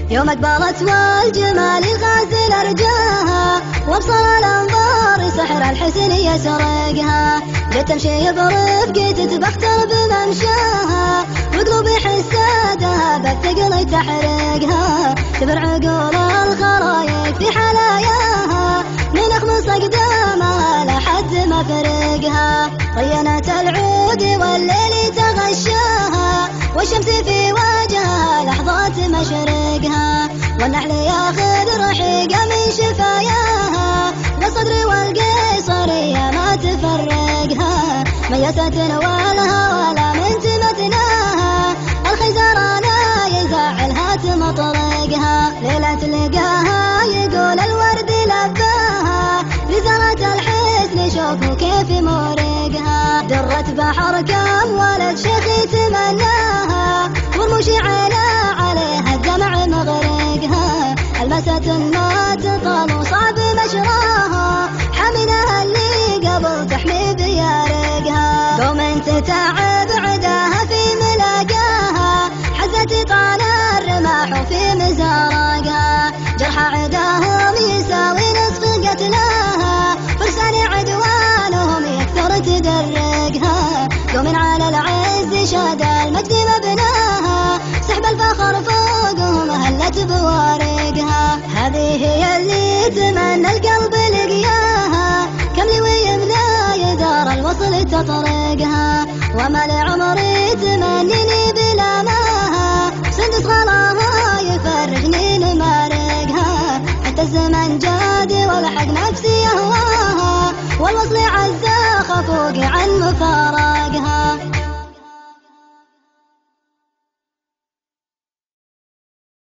يوم أقبلت والجمال غازل أرجاها، وابصر الأنظار سحر الحسن يسرقها. جيت تمشي برفقي تتبختر بممشاها، وقلوبي حسادها بالثقل تحرقها. تبر عقول الخرايق في حلاياها، من أخمص أقدامها لحد ما فرقها. طينت العود والليل تغشاها، والشمس في وجهها لحظات مشرقها. والنحل ياخذ رحيقه من شفاياها، والصدر والقيصرية ما تفرقها. ميست والهوى لا من تمتناها، الخيزر لا يزعلها تمطرقها. ليلة لقاها يقول الورد لباها، لزرة الحسن شوفوا كيف مورقها. درت بحر كم ولد شيخ يتمناها، ورموش عليها الدمع مغرقها. المست ما تطال وصعب مشراها، حاملها اللي قبل تحمي بيارقها. قوم تتعب عداها في ملاقاها، حزت طال الرماح في مزارقها. جرح عداهم يساوي نصف قتلاها، فرسان عدوانهم يكثر تدرقها. قوم على العز شاد المجد مبناها، سحب الفخر فوقهم هلت بوارقها. هذه هي اللي تمنى القلب لقياها، كم ويمنى يدار الوصل تطرقها. وما لعمري تمنيني بلا ماها، سندس غلاها يفرجني لمارقها. حتى الزمن جادي والحق نفسي يهواها، والوصل عزا خفوقي عن مفارقها.